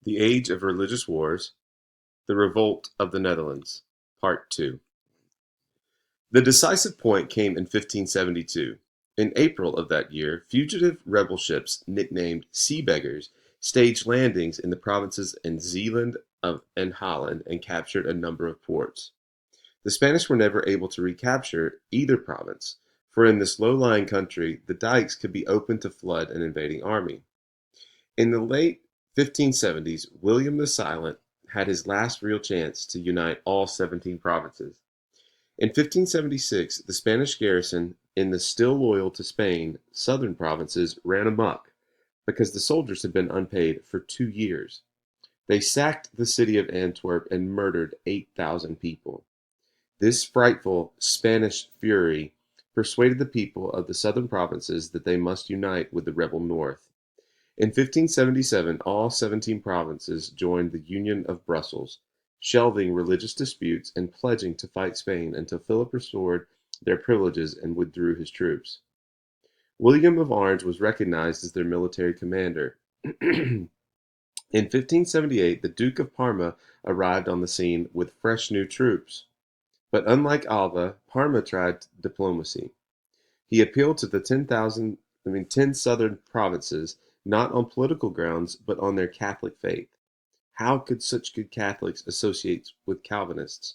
The Age of Religious Wars, The Revolt of the Netherlands, Part 2. The decisive point came in 1572. In April of that year, fugitive rebel ships, nicknamed Sea Beggars, staged landings in the provinces in Zeeland and Holland and captured a number of ports. The Spanish were never able to recapture either province, for in this low-lying country the dikes could be opened to flood an invading army. In the late 1570s, William the Silent had his last real chance to unite all 17 provinces. In 1576, the Spanish garrison in the still loyal to Spain southern provinces ran amok because the soldiers had been unpaid for 2 years. They sacked the city of Antwerp and murdered 8,000 people. This frightful Spanish fury persuaded the people of the southern provinces that they must unite with the rebel North. In 1577, all 17 provinces joined the Union of Brussels, shelving religious disputes and pledging to fight Spain until Philip restored their privileges and withdrew his troops. William of Orange was recognized as their military commander. In 1578, the Duke of Parma arrived on the scene with fresh new troops. But unlike Alva, Parma tried diplomacy. He appealed to the 10 southern provinces, not on political grounds, but on their Catholic faith. How could such good Catholics associate with Calvinists?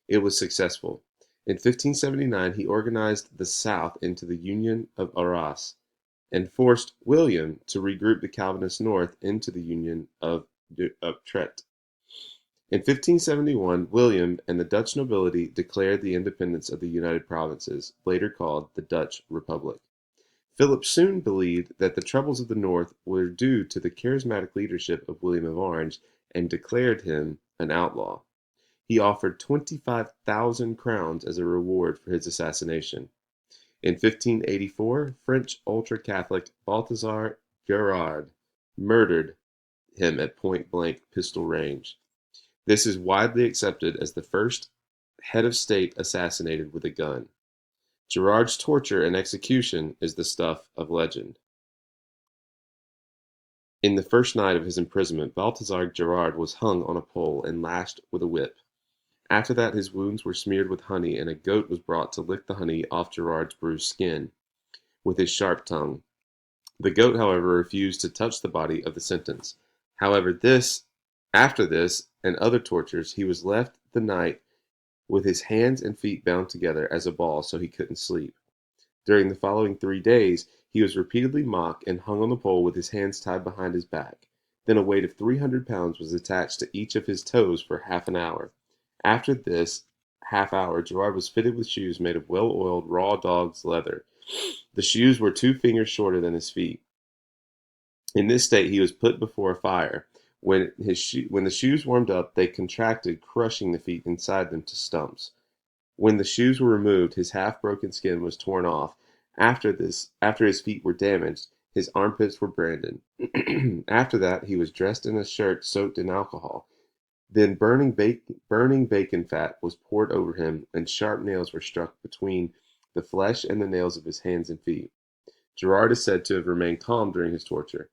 It was successful. In 1579, he organized the South into the Union of Arras and forced William to regroup the Calvinist North into the Union of Utrecht. In 1571, William and the Dutch nobility declared the independence of the United Provinces, later called the Dutch Republic. Philip soon believed that the troubles of the North were due to the charismatic leadership of William of Orange and declared him an outlaw. He offered 25,000 crowns as a reward for his assassination. In 1584, French ultra-Catholic Balthazar Gerard murdered him at point-blank pistol range. This is widely accepted as the first head of state assassinated with a gun. Gerard's torture and execution is the stuff of legend. In the first night of his imprisonment, Balthazar Gerard was hung on a pole and lashed with a whip. After that, his wounds were smeared with honey, and a goat was brought to lick the honey off Gerard's bruised skin with his sharp tongue. The goat, however, refused to touch the body of the sentence. After this and other tortures, he was left the night with his hands and feet bound together as a ball so he couldn't sleep. During the following 3 days, he was repeatedly mocked and hung on the pole with his hands tied behind his back. Then a weight of 300 pounds was attached to each of his toes for half an hour. After this half hour, Gerard was fitted with shoes made of well-oiled raw dog's leather. The shoes were 2 fingers shorter than his feet. In this state, he was put before a fire. When the shoes warmed up, they contracted, crushing the feet inside them to stumps. When the shoes were removed, his half-broken skin was torn off. After his feet were damaged, his armpits were branded. After that, he was dressed in a shirt soaked in alcohol. Then burning bacon fat was poured over him, and sharp nails were struck between the flesh and the nails of his hands and feet. Gerard is said to have remained calm during his torture.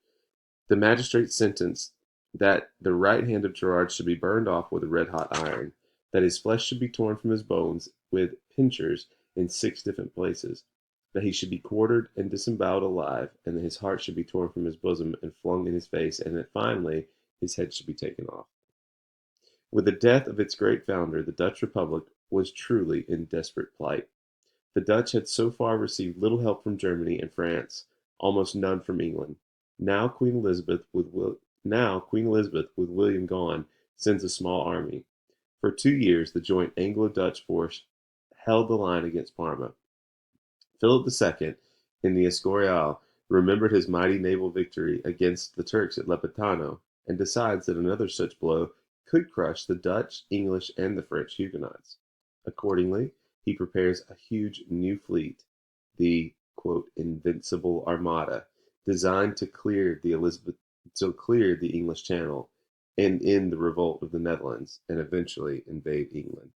The magistrate sentenced that the right hand of Gerard should be burned off with a red-hot iron, that his flesh should be torn from his bones with pincers in 6 different places, that he should be quartered and disemboweled alive, and that his heart should be torn from his bosom and flung in his face, and that finally his head should be taken off. With the death of its great founder, the Dutch Republic was truly in desperate plight. The Dutch had so far received little help from Germany and France, almost none from England. Now Queen Elizabeth, with William gone, sends a small army. For 2 years, the joint Anglo-Dutch force held the line against Parma. Philip II, in the Escorial, remembered his mighty naval victory against the Turks at Lepetano, and decides that another such blow could crush the Dutch, English, and the French Huguenots. Accordingly, he prepares a huge new fleet, the "Invincible Armada," designed to clear the English Channel and end the revolt of the Netherlands, and eventually invade England.